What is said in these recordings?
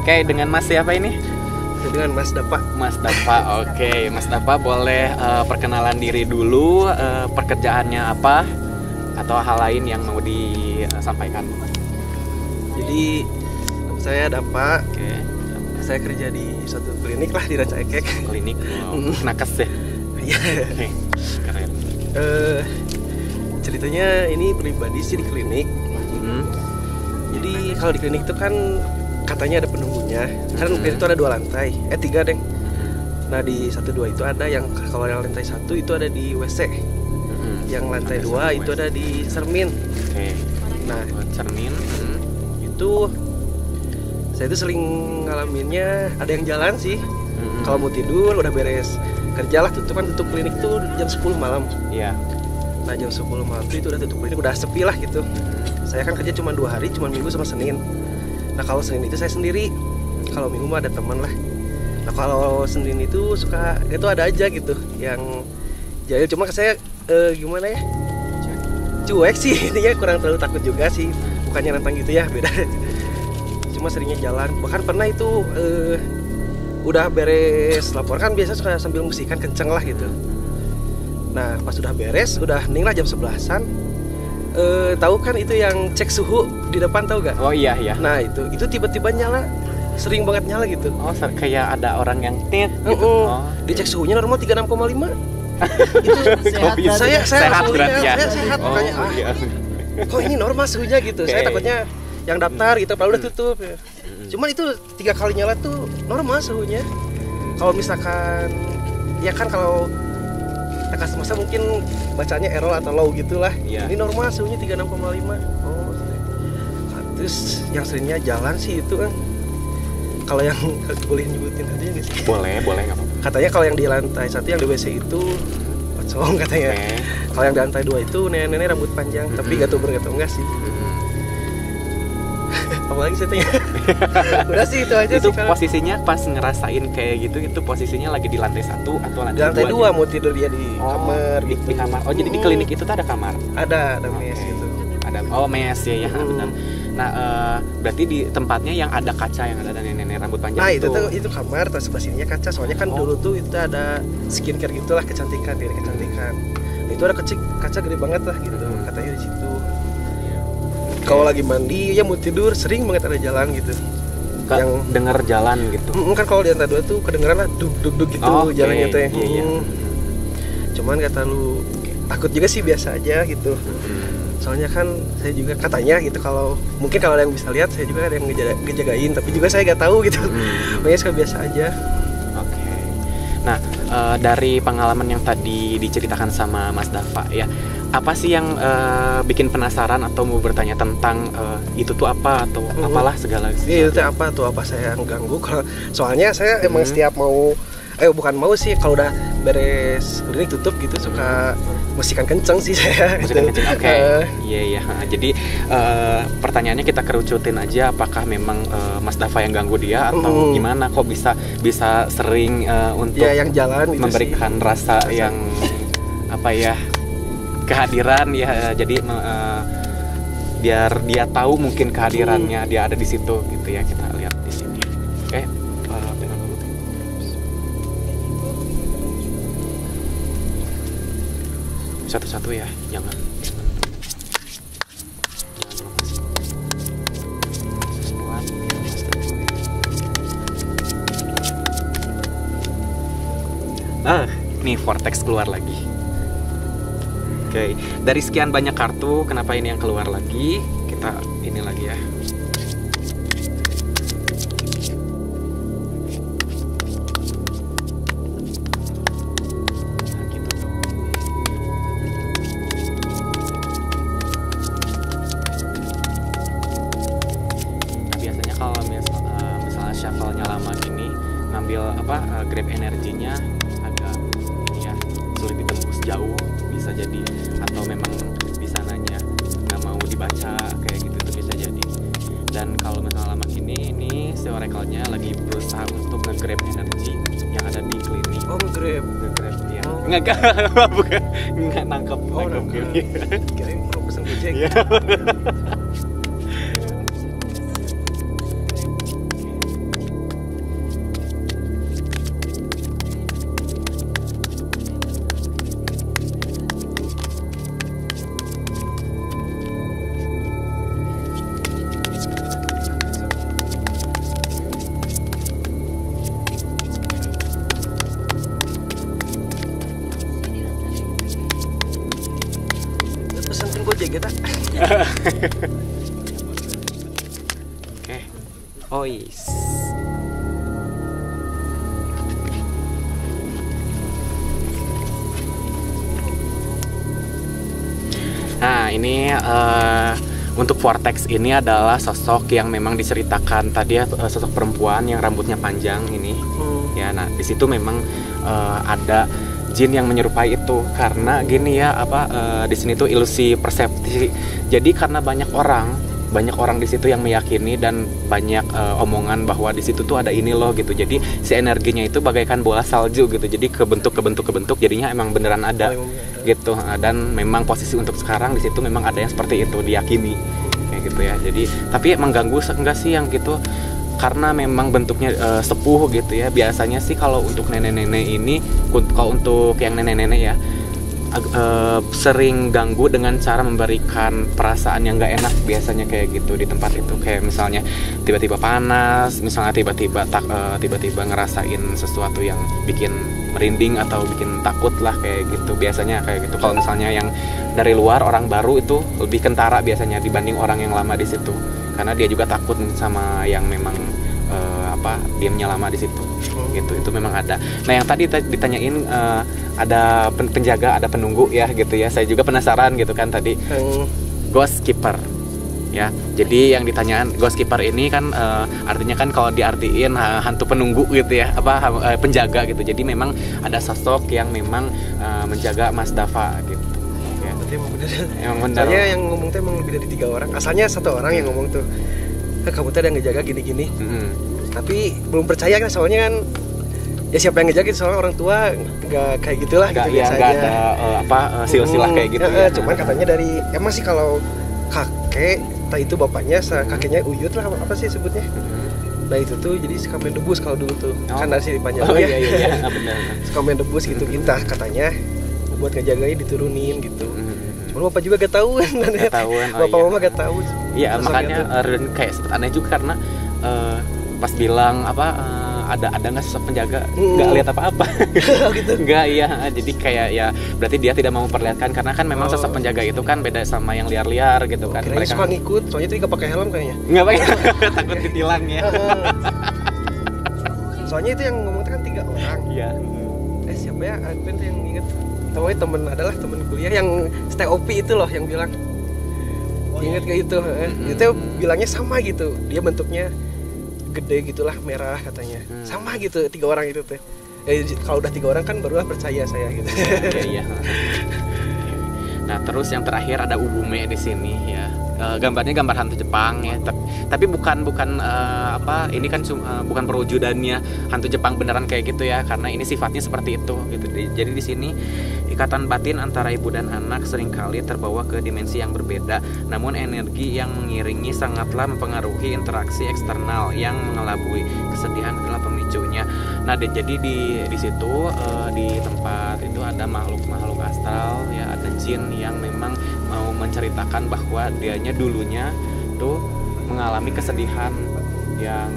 Oke, dengan Mas siapa ini? Dengan Mas Dapa. Mas Dapa, oke. Mas Dapa boleh perkenalan diri dulu, pekerjaannya apa, atau hal lain yang mau disampaikan? Jadi saya Dapa. Oke. Saya kerja di suatu klinik lah di Ranca Ekek. Klinik, nakes ya? Iya. Oke, keren. Ceritanya ini pribadi sih di klinik. Jadi kalau di klinik itu kan katanya ada penunggunya. Kan klinik itu ada 2 lantai, 3 deh. Nah di 1, 2 itu ada yang kalau yang lantai 1 itu ada di WC. Yang lantai 2 itu ada di cermin. Oke. Nah cermin. Itu saya itu sering ngalaminnya ada yang jalan sih. Kalau mau tidur udah beres kerja lah, tutup klinik tuh jam 10 malam. Iya. Nah jam 10 malam itu udah tutup klinik, udah sepi lah gitu. Saya kan kerja cuma 2 hari, cuma Minggu sama Senin. Nah kalau Senin itu saya sendiri, kalau Minggu mah ada teman lah. Nah kalau Senin itu suka itu ada aja gitu yang jahil, cuma saya gimana ya, cuek sih intinya, kurang terlalu takut juga sih, bukannya nantang gitu ya, beda. Cuma seringnya jalan, bahkan pernah itu udah beres lapor kan biasa suka sambil musikan kenceng lah gitu. Nah pas udah beres, udah hening lah jam 11-an. Tahu kan itu yang cek suhu di depan, tahu gak? Oh iya iya. Nah itu tiba-tiba nyala, sering banget nyala gitu. Oh kayak ada orang yang tit gitu. Dicek suhunya normal 36,5. Itu sehat berarti ya. Saya sehat makanya kok ini normal suhunya gitu. Saya takutnya yang daftar gitu kalau udah tutup ya. Cuman itu 3 kali nyala tuh normal suhunya. Kalau misalkan ya kan kalau masa mungkin bacanya error atau low gitulah. Ini normal suhunya 36,5. Oh. Terus yang seringnya jalan sih itu kan. Kalau yang boleh nyebutin aja nggak sih? Boleh nggak apa-apa. Katanya kalau yang di lantai 1 yang di WC itu pocong katanya. Kalau yang di lantai 2 itu nenek-nenek rambut panjang, tapi gak tahu enggak sih. Apalagi saya tanya. Udah sih itu aja. Itu sih, posisinya pas ngerasain kayak gitu, itu posisinya lagi di lantai 1 atau lantai 2? Di lantai 2 mau tidur dia di kamar gitu. Di kamar. Oh jadi di klinik itu tuh ada kamar? Ada mes gitu. Ada mes ya benar. Nah berarti di tempatnya yang ada kaca, yang ada nenek-nenek rambut panjang. Nah itu kamar, terus sebelah sininya kaca. Soalnya kan dulu tuh itu ada skincare gitulah, kecantikan, diri kecantikan. Nah, itu ada kaca gede banget lah gitu. Katanya di situ. Kalau lagi mandi ya mau tidur sering banget ada jalan gitu. Yang dengar jalan gitu. Kan kalau di lantai 2 tuh kedengeran lah duk gitu jalannya tuh. Cuman gak terlalu takut juga sih, biasa aja gitu. Soalnya kan saya juga katanya gitu, kalau mungkin kalau ada yang bisa lihat, saya juga ada yang ngejagain, tapi juga saya gak tahu gitu. Makanya suka biasa aja. Oke. Nah dari pengalaman yang tadi diceritakan sama Mas Dapa ya, apa sih yang bikin penasaran atau mau bertanya tentang itu tuh apa atau apalah segala itu tuh apa tuh, apa saya ganggu? Soalnya saya emang setiap mau bukan mau sih, kalau udah beres klinik tutup gitu suka musikan kenceng sih saya. Musikan kenceng, oke. Iya. Jadi pertanyaannya kita kerucutin aja, apakah memang Mas Dapa yang ganggu dia atau gimana? Kok bisa sering untuk yang jalan gitu memberikan sih rasa yang apa ya, kehadiran ya, jadi biar dia tahu mungkin kehadirannya dia ada di situ gitu ya. Kita lihat di sini. Oke. Pegang dulu. Satu-satu ya, jangan nih vortex keluar lagi. Oke, dari sekian banyak kartu, kenapa ini yang keluar lagi? Kita ini lagi ya. Nah, gitu. Nah, biasanya kalau misalnya shuffle-nya lama gini, ngambil grab energinya agak ini ya, sulit ditembus jauh. Bisa jadi, atau memang di sananya nggak mau dibaca kayak gitu, itu bisa jadi. Dan kalau misalnya lama gini, ini si oracle-nya lagi berusaha untuk nge-grab energi yang ada di klinik. Oh, nge-grab ya. Bukan nggak nangkep. Kirain mau pesen gojek. Ois. Nah ini untuk Vortex ini adalah sosok yang memang diceritakan tadi ya, sosok perempuan yang rambutnya panjang ini. Ya, nah di situ memang ada jin yang menyerupai itu karena gini ya di sini tuh ilusi persepsi. Jadi karena banyak orang di situ yang meyakini dan banyak omongan bahwa di situ tuh ada ini loh gitu. Jadi si energinya itu bagaikan bola salju gitu. Jadi kebentuk jadinya emang beneran ada gitu. Dan memang posisi untuk sekarang di situ memang ada yang seperti itu diyakini kayak gitu ya. Jadi tapi mengganggu enggak sih yang gitu? Karena memang bentuknya sepuh gitu ya. Biasanya sih kalau untuk nenek-nenek ini, kalau untuk yang nenek-nenek ya sering ganggu dengan cara memberikan perasaan yang gak enak biasanya kayak gitu di tempat itu. Kayak misalnya tiba-tiba panas, misalnya tiba-tiba ngerasain sesuatu yang bikin merinding atau bikin takut lah kayak gitu. Biasanya kayak gitu. Kalau misalnya yang dari luar orang baru itu lebih kentara biasanya dibanding orang yang lama di situ. Karena dia juga takut sama yang memang diamnya lama di situ. Gitu, itu memang ada. Nah yang tadi ditanyain ada penjaga, ada penunggu ya gitu ya. Saya juga penasaran gitu kan tadi. Ghost keeper ya. Jadi yang ditanyaan ghost keeper ini kan artinya kan kalau diartiin hantu penunggu gitu ya, penjaga gitu. Jadi memang ada sosok yang memang menjaga Mas Dava gitu. Ya. Berarti emang benar. Emang benar. Soalnya yang ngomong tuh emang lebih dari 3 orang. Asalnya 1 orang yang ngomong tuh, kamu tuh ada ngejaga gini-gini. Tapi belum percaya kan, soalnya kan ya siapa yang ngejaga, soalnya orang tua nggak kayak gitulah gitu biasanya. Nggak ada silsilah kayak gitu ya. Cuman katanya dari emang sih kalau kakek, itu bapaknya, kakeknya Uyut lah apa sih sebutnya. Nah itu tuh jadi suka main debus kalau dulu tuh. Kan dari sini panjang ya. Iya, benar. Suka main debus gitu kita katanya buat ngejagain diturunin gitu. Cuman bapak juga gak tahu kan. Bapak mama gak tahu. Iya, makanya kayak sempat aneh juga karena pas bilang ada nggak sosok penjaga, nggak lihat apa-apa. Gitu. Nggak, iya. Jadi kayak ya berarti dia tidak mau memperlihatkan karena kan memang sosok penjaga itu kan beda sama yang liar-liar gitu kan. Mereka suka ngikut, soalnya itu nggak pakai helm kayaknya. Nggak pakai, takut ditilang ya. Soalnya itu yang ngomong kan 3 orang. Iya. Siapa ya? Aku tuh yang inget. Tahu adalah temen kuliah yang stay OP itu loh yang bilang. Ingat kayak itu. Itu bilangnya sama gitu. Dia bentuknya gede gitulah, merah katanya. Sama gitu 3 orang itu tuh. Kalau udah 3 orang kan barulah percaya saya gitu. Iya. Nah, terus yang terakhir ada Ubume di sini ya. Gambarnya gambar hantu Jepang ya. Tapi bukan ini kan bukan perwujudannya hantu Jepang beneran kayak gitu ya, karena ini sifatnya seperti itu gitu. Jadi di sini ikatan batin antara ibu dan anak seringkali terbawa ke dimensi yang berbeda. Namun energi yang mengiringi sangatlah mempengaruhi interaksi eksternal yang mengelabui. Kesedihan adalah pemicunya. Nah, jadi di situ di tempat itu ada makhluk astral ya, ada jin yang memang mau menceritakan bahwa dianya dulunya tuh mengalami kesedihan yang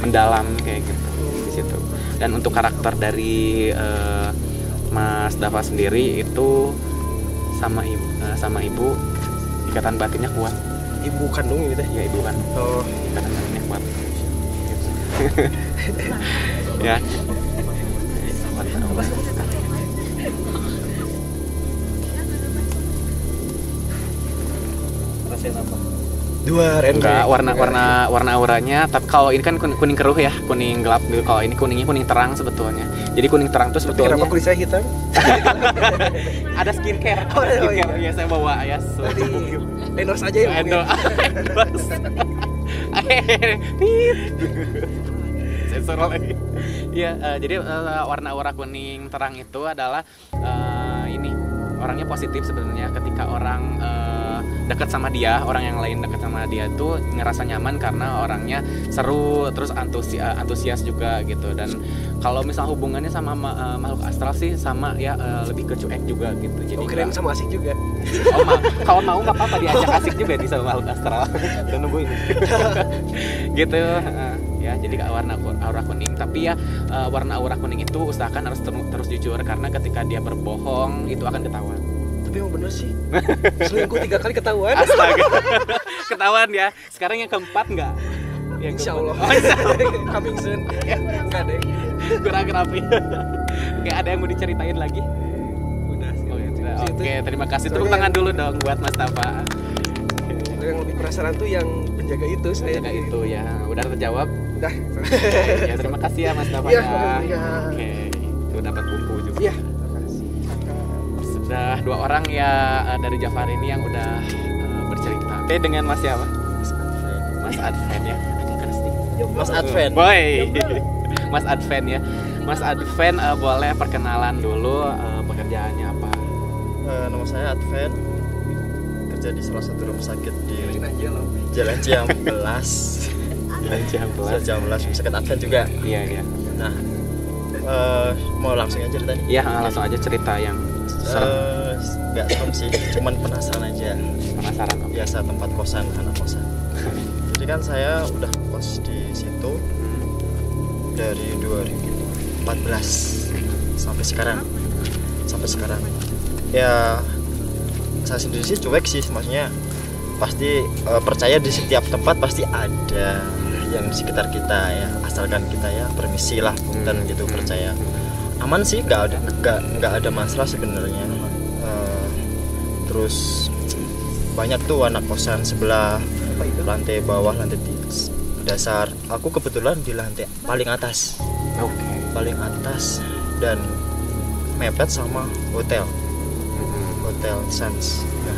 mendalam kayak gitu di situ. Dan untuk karakter dari Mas Dava sendiri itu sama ibu ikatan batinnya kuat. Ibu kandung gitu ya? Ibu kan. Ikatan batinnya kuat. Ya. Enggak, warna auranya, tapi kalau ini kan kuning keruh ya, kuning gelap gitu. Kalau ini kuningnya kuning terang sebetulnya. Jadi kuning terang tuh sebetulnya. Kenapa kulit saya hitam? Ada skincare. Ya saya bawa ya. Endorse aja ya. Endorse. Sensor lagi. Iya, jadi warna aura kuning terang itu adalah ini orangnya positif sebenarnya. Ketika orang dekat sama dia, orang yang lain dekat sama dia tuh ngerasa nyaman karena orangnya seru, terus antusias juga gitu. Dan kalau misal hubungannya sama makhluk astral sih sama ya, lebih ke cuek juga gitu. Jadi keren sama asik juga. Kalau mau nggak apa-apa diajak asik juga di sama makhluk astral. Dan nungguin gitu. Ya, jadi warna aura kuning. Tapi ya warna aura kuning itu usahakan harus terus jujur, karena ketika dia berbohong itu akan ketahuan. Tapi Tapi emang bener sih. Selingkuh 3 kali ketahuan. Astaga. Ketahuan ya. Sekarang yang keempat enggak? Insya Allah. Oh, insya Allah. Coming soon. Enggak deh. Kurang rapi. Oke, ada yang mau diceritain lagi? Udah sih. Oh, ya, Situ. oke, terima kasih. Soalnya Tepuk tangan dulu dong buat Mas Tafa. Yang lebih penasaran tuh yang penjaga itu saya. Jaga itu ya. Udah terjawab. Udah. Ya, terima kasih ya Mas Tafa Iya, ya. iya. Oke, itu dapat buku juga. Iya. Sudah 2 orang ya dari Jafar ini yang udah bercerita. Oke, dengan Mas siapa? Mas Adven ya. Mas Adven. Boy. Mas Adven ya. Mas Adven boleh perkenalan dulu pekerjaannya apa? Nama saya Adven, kerja di salah satu rumah sakit di Aja loh. Jalan Ciampelas. Jalan Ciampelas. Jalan Ciampelas, rumah sakit Adven juga. Iya, iya. Nah, mau langsung aja ceritanya? Iya, langsung aja cerita yang serem. Nggak serem sih, cuman penasaran aja. Penasaran apa? Biasa tempat kosan, anak kosan. Jadi kan saya udah kos di situ dari 2014 sampai sekarang. Ya saya sendiri sih cuek sih, maksudnya pasti percaya di setiap tempat pasti ada yang di sekitar kita ya, asalkan kita ya permisi lah dan gitu, percaya aman sih, nggak ada masalah sebenarnya. Terus banyak tuh anak kosan sebelah, lantai bawah, lantai dasar. Aku kebetulan di lantai paling atas. Oke. Paling atas dan mepet sama hotel Sans. Nah,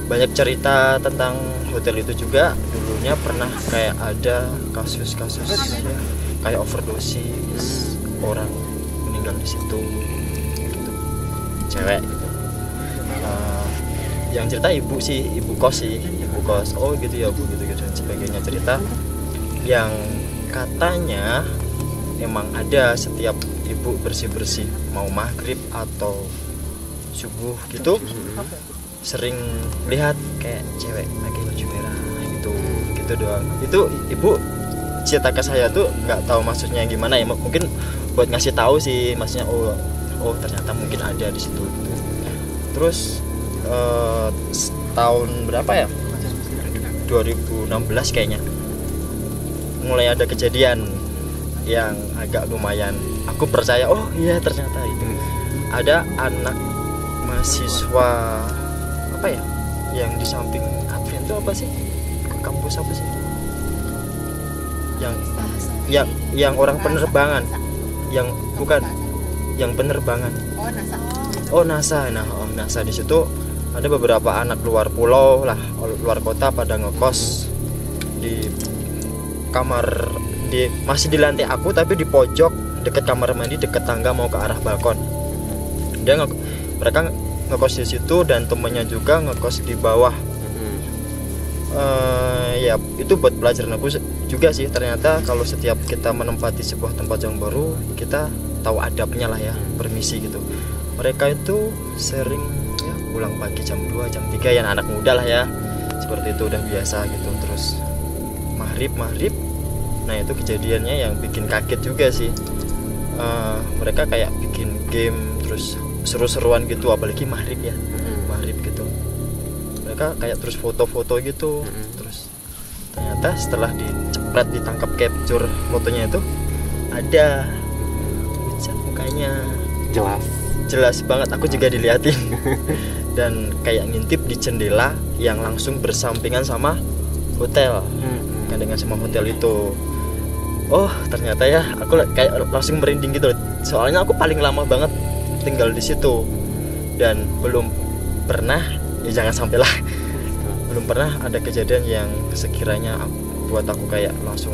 banyak cerita tentang hotel itu juga. Dulunya pernah kayak ada kasus-kasus ya, kayak overdosis, orang meninggal di situ gitu. Cewek gitu. Yang cerita ibu kos. Oh gitu ya Bu, gitu dan sebagainya. Cerita yang katanya emang ada setiap ibu bersih-bersih mau maghrib atau subuh gitu, sering lihat kayak cewek pakai baju merah gitu doang. Itu ibu cerita ke saya tuh nggak tahu maksudnya gimana ya, mungkin buat ngasih tahu sih maksudnya. Oh ternyata mungkin ada di situ gitu. Terus tahun berapa ya, 2016 kayaknya mulai ada kejadian yang agak lumayan aku percaya. Oh iya, ternyata itu ada anak mahasiswa apa ya yang di samping Adven itu apa sih, kampus apa sih yang orang penerbangan, yang bukan yang penerbangan, NASA. NASA di situ ada beberapa anak luar pulau lah, luar kota pada ngekos di kamar, masih di lantai aku tapi di pojok deket kamar mandi, deket tangga mau ke arah balkon. Mereka ngekos di situ dan temennya juga ngekos di bawah. Ya itu buat pelajaran aku juga sih. Ternyata kalau setiap kita menempati sebuah tempat yang baru, kita tahu adabnya lah ya, permisi gitu. Mereka itu sering ya pulang pagi jam 2, jam 3 ya, anak muda lah ya, seperti itu udah biasa gitu. Terus maghrib, nah itu kejadiannya yang bikin kaget juga sih. Mereka kayak bikin game terus seru-seruan gitu, apalagi maghrib ya, maghrib gitu. Mereka kayak terus foto-foto gitu. Terus ternyata setelah dicepret, ditangkap capture fotonya itu ada mukanya jelas banget, aku juga diliatin. Dan kayak ngintip di jendela yang langsung bersampingan sama hotel, dengan sama hotel itu. Oh ternyata ya, aku kayak langsung merinding gitu. Soalnya aku paling lama banget tinggal di situ dan belum pernah, ya jangan sampai lah, belum pernah ada kejadian yang sekiranya buat aku kayak langsung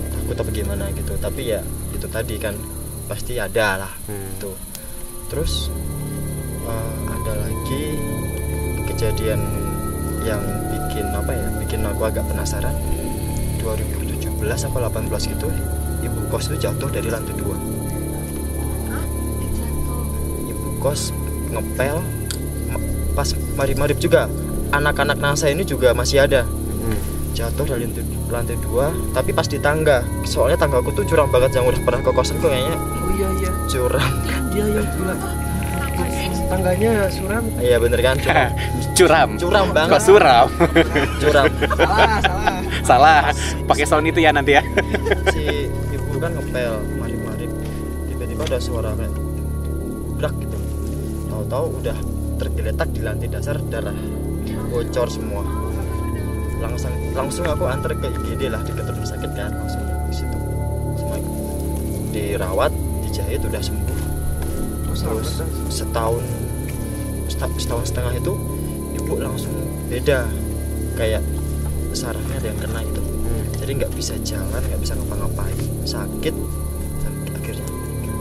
takut apa gimana gitu. Tapi ya itu tadi kan pasti ada lah gitu. Terus ada lagi kejadian yang bikin aku agak penasaran. 2017 atau 18 gitu, ibu kos itu jatuh dari lantai 2. Ibu kos ngepel pas marip juga. Anak-anak NASA ini juga masih ada, jatuh dari lantai 2, tapi pas di tangga. Soalnya tanggaku tuh curam banget, yang udah pernah ke kosan kok kayaknya. Oh iya curam. Iya gila. Tangganya suram. Iya bener kan, Curam. curam banget. Kok suram? Curam. Salah. Pakai sound itu ya nanti ya. Si ibu kan ngepel marip-marip, tiba-tiba ada suara kayak brak gitu, tahu-tahu udah tergeletak di lantai dasar, darah bocor semua. Langsung aku antar ke IGD lah, dekat rumah sakit kan, langsung di situ semua dirawat, dijahit, udah sembuh. Terus setahun setengah itu ibu langsung beda, kayak sarafnya ada yang kena gitu. Jadi nggak bisa jalan, nggak bisa ngapa-ngapain, sakit sampai akhirnya gitu.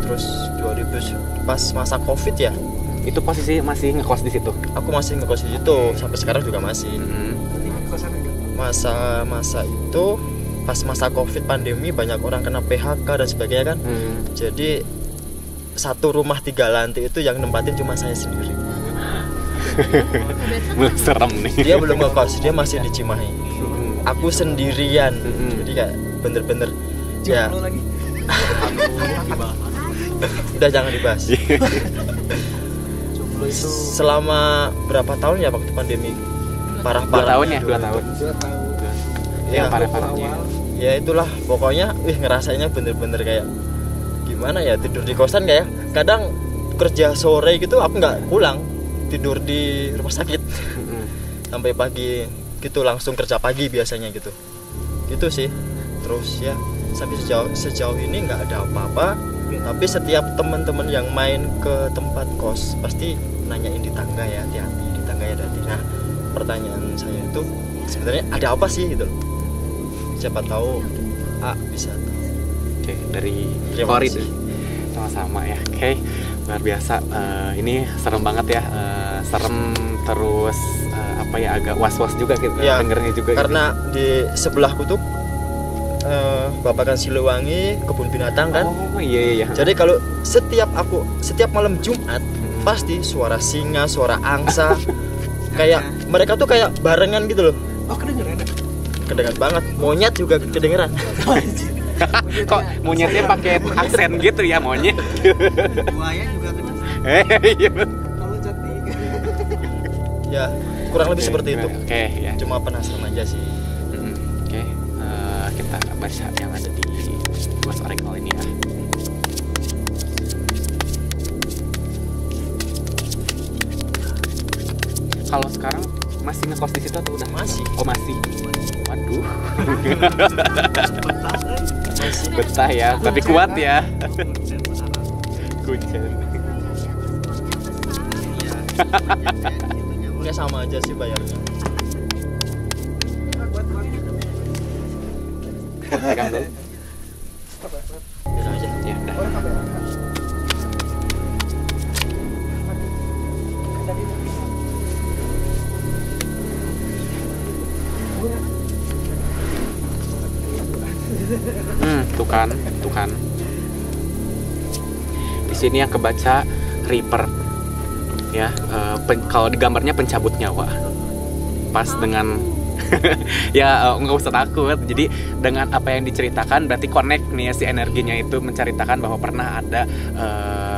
Terus 2000 pas masa COVID ya, Itu posisi masih ngekos di situ. aku masih ngekos di situ sampai sekarang juga masih. Masa itu pas masa COVID pandemi banyak orang kena PHK dan sebagainya kan. Jadi satu rumah 3 lantai itu yang nempatin cuma saya sendiri. Mulai serem nih. Dia belum ngekos, dia masih di Cimahi. Aku sendirian. Jadi kayak bener-bener ya. Udah jangan dibahas. Selama berapa tahun ya waktu pandemi parah-parah? 2 tahun ya, 2 tahun. Yang parah-parahnya. Ya itulah pokoknya ngerasainnya bener-bener kayak gimana ya, tidur di kosan kayak kadang kerja sore gitu aku nggak pulang, tidur di rumah sakit sampai pagi gitu, langsung kerja pagi biasanya gitu sih. Terus ya sampai sejauh ini nggak ada apa-apa, tapi setiap teman-teman yang main ke tempat kos pasti nanyain di tangga ya, hati-hati di tangga ya hati. Nah pertanyaan saya itu sebenarnya ada apa sih gitu, siapa tahu bisa tahu. Oke, dari Terima Korid kasih. sama-sama ya. Oke, luar biasa. Ini serem banget ya. Serem terus apa ya, agak was-was juga gitu Ya, dengernya juga. karena di sebelahku tuh Babakan Siliwangi, kebun binatang kan. Oh iya. Jadi kalau setiap malam Jumat pasti suara singa, suara angsa, kayak mereka tuh kayak barengan gitu loh. Oh, Kedengeran banget. Monyet juga kedengeran. Kok monyetnya pakai aksen gitu ya, monyet? Buaya juga kena. Iya. Kalau jati. Ya kurang lebih seperti itu. Oke ya. Cuma penasaran aja sih. Oke, kita baca yang ada di Mas Artikel ini ya. Kalau sekarang masih ngekos di situ atau udah? Masih. Oh masih. Waduh. Masih. Betah ya, tapi kuat ya. Kuncen. Ya sama aja sih bayarnya. Pegang dulu. Biar aja. Ya, udah. Tuh kan. Di sini yang kebaca Reaper. Ya, kalau di gambarnya pencabut nyawa. Pas dengan ya nggak usah takut. Jadi dengan apa yang diceritakan berarti connect nih si energinya itu menceritakan bahwa pernah ada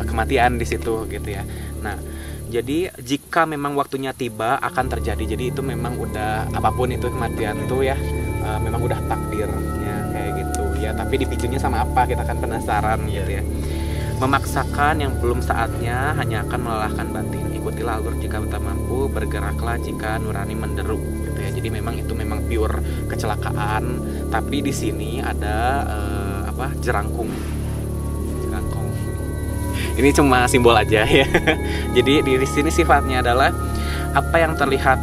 kematian di situ gitu ya. Nah, jadi jika memang waktunya tiba akan terjadi. Jadi itu memang udah apapun itu kematian tuh ya, memang udah takdirnya kayak gitu ya. Tapi dipicunya sama apa, kita kan penasaran gitu ya. Memaksakan yang belum saatnya hanya akan melelahkan batin. Ikutilah alur jika tak mampu, bergeraklah jika nurani menderu gitu ya. Jadi memang itu memang pure kecelakaan, tapi di sini ada jerangkung. Ini cuma simbol aja ya. Jadi di sini sifatnya adalah apa yang terlihat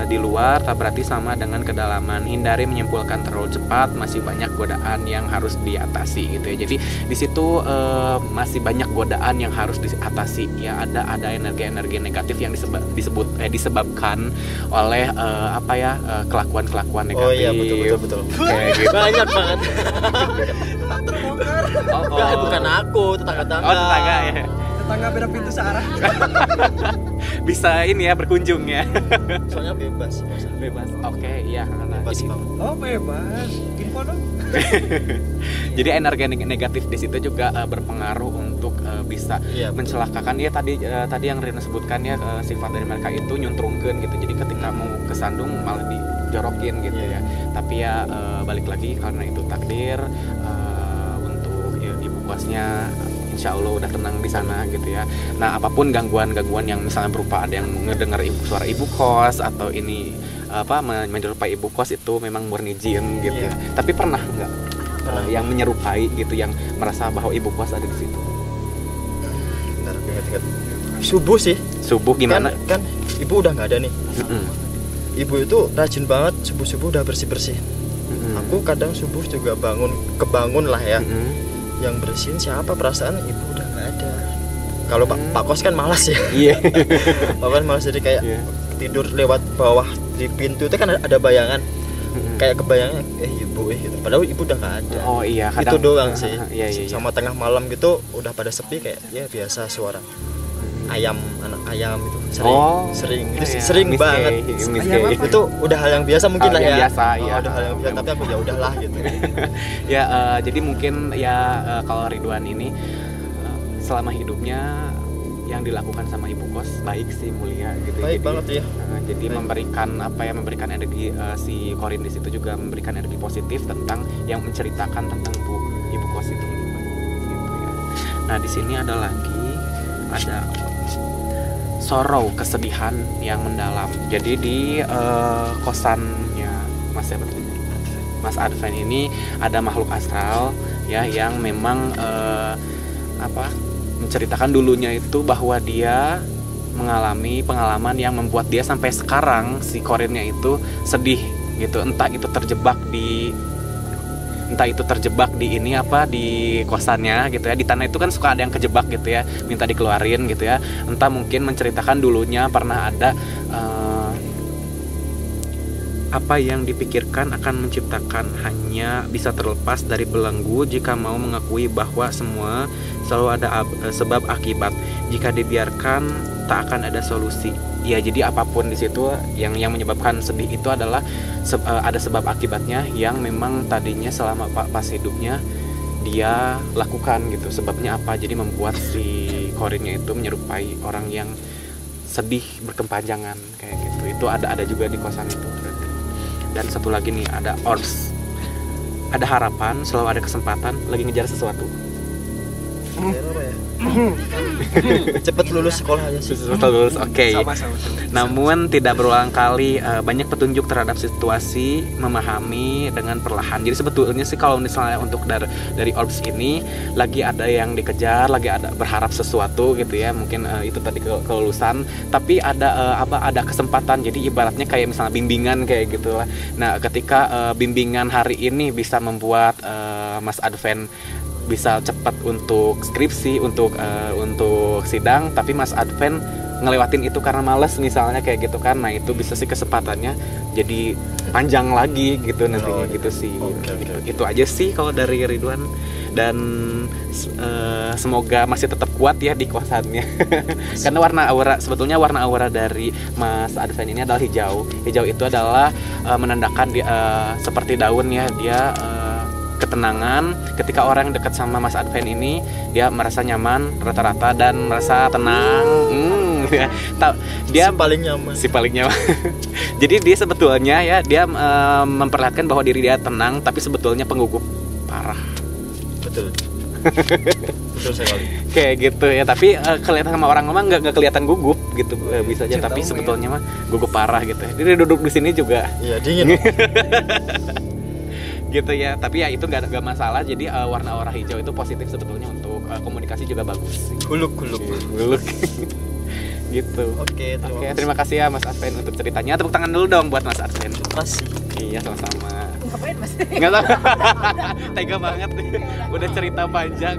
di luar tak berarti sama dengan kedalaman. Hindari menyimpulkan terlalu cepat, masih banyak godaan yang harus diatasi gitu ya. Jadi di situ masih banyak godaan yang harus diatasi ya. Ada energi-energi negatif yang disebabkan oleh kelakuan-kelakuan negatif. Oh iya betul. Kayak gitu. Banyak banget. Oh. Bukan aku, tetangga-tetangga. Oh, tetangga ya. Tetangga beda pintu searah. Bisa ini ya berkunjung ya. Soalnya bebas Mas. Bebas. Oke, iya. Bebas Jadi- banget. Oh bebas. Info dong. Jadi energi negatif di situ juga berpengaruh untuk bisa Iya, betul. mencelakakan ya tadi yang Rina sebutkan ya sifat dari mereka itu nyuntrungkeun gitu. Jadi ketika mau kesandung malah dijorokin gitu ya. Tapi ya balik lagi karena itu takdir untuk ya, ibu kosnya insya Allah udah tenang di sana gitu ya. Nah apapun gangguan-gangguan yang misalnya berupa ada yang ngedengar suara ibu kos atau ini menyerupai ibu kos itu memang murni jin gitu. Iya. Tapi pernah nggak yang menyerupai gitu yang merasa bahwa ibu kos ada di situ? Bentar, aku ingat-ingat. Subuh sih. Subuh gimana? Kan ibu udah nggak ada nih. Mm-mm. Ibu itu rajin banget subuh-subuh udah bersih-bersih. Mm-mm. Aku kadang subuh juga kebangun lah ya. Mm-mm. Yang bersihin siapa, perasaan ibu udah nggak ada. Kalau Pak Kos kan malas ya. Iya. Pak Kos malas, jadi kayak Iya. tidur lewat bawah di pintu itu kan ada bayangan. Mm-mm. Kayak kebayangnya ibu gitu. Padahal ibu udah nggak ada. Oh iya. Itu doang sih. Iya, iya, iya. Sama tengah malam gitu udah pada sepi, kayak ya biasa suara ayam, anak ayam itu sering itu iya. sering Miss banget. Kay, Miss Ayam Kay. apa? Itu udah hal yang biasa mungkin Hal lah yang ya. biasa, iya. Udah hal yang biasa, tapi aku ya udahlah gitu. Ya jadi mungkin ya kalau Ridwan ini selama hidupnya yang dilakukan sama ibu kos baik sih, mulia gitu. Baik Jadi, banget ya. jadi Baik. memberikan energi si Korin di situ juga memberikan energi positif tentang yang menceritakan tentang ibu kos itu gitu ya. Nah di sini ada sorrow, kesedihan yang mendalam. Jadi di kosannya Mas Adven ini ada makhluk astral ya yang memang menceritakan dulunya itu bahwa dia mengalami pengalaman yang membuat dia sampai sekarang si Korinnya itu sedih gitu. Entah itu terjebak di ini di kosannya gitu ya. Di tanah itu kan suka ada yang kejebak gitu ya, minta dikeluarin gitu ya. Entah mungkin menceritakan dulunya pernah ada apa yang dipikirkan akan menciptakan hanya bisa terlepas dari belenggu jika mau mengakui bahwa semua selalu ada sebab akibat. Jika dibiarkan tak akan ada solusi. Ya jadi apapun di situ yang menyebabkan sedih itu adalah ada sebab akibatnya yang memang tadinya selama pas hidupnya dia lakukan gitu. Sebabnya apa? Jadi membuat si Korinnya itu menyerupai orang yang sedih berkepanjangan kayak gitu. Itu ada juga di kosan itu berarti. Dan satu lagi nih, ada orbs. Ada harapan, selalu ada kesempatan, lagi ngejar sesuatu. Apa ya? Cepet lulus sekolah aja sih. Sesuatu lulus, oke. Sama-sama. Namun tidak berulang kali banyak petunjuk terhadap situasi, memahami dengan perlahan. Jadi sebetulnya sih kalau misalnya untuk dari orbs ini lagi ada yang dikejar, lagi ada berharap sesuatu gitu ya. Mungkin itu tadi kelulusan, tapi ada kesempatan. Jadi ibaratnya kayak misalnya bimbingan kayak gitu lah. Nah, ketika bimbingan hari ini bisa membuat Mas Adven bisa cepat untuk skripsi, untuk sidang, tapi Mas Adven ngelewatin itu karena males misalnya kayak gitu kan. Nah itu bisa sih kesempatannya jadi panjang lagi gitu nantinya gitu sih. Okay. Itu aja sih kalau dari Ridwan, dan semoga masih tetap kuat ya di kosannya. Karena sebetulnya warna aura dari Mas Adven ini adalah hijau. Hijau itu adalah menandakan seperti daun ya, dia ketenangan. Ketika orang yang dekat sama Mas Adven ini dia merasa nyaman rata-rata dan merasa tenang. Dia Si paling nyaman. Jadi dia sebetulnya ya dia memperlihatkan bahwa diri dia tenang, tapi sebetulnya penggugup parah. Betul. Betul sekali. Kayak gitu ya, tapi kelihatan sama orang mah nggak kelihatan gugup gitu bisa aja, tapi sebetulnya mah gugup parah gitu. Dia duduk di sini juga. Iya, dingin. Gitu ya, tapi ya itu nggak masalah. Jadi warna aura hijau itu positif sebetulnya untuk komunikasi juga bagus. Guluk. Gitu. Oke, Terima kasih ya Mas Adven untuk ceritanya. Tepuk tangan dulu dong buat Mas Adven. kasih. Iya, sama-sama. Ngapain mas? Nggak tahu. Tega banget nih. Udah cerita panjang.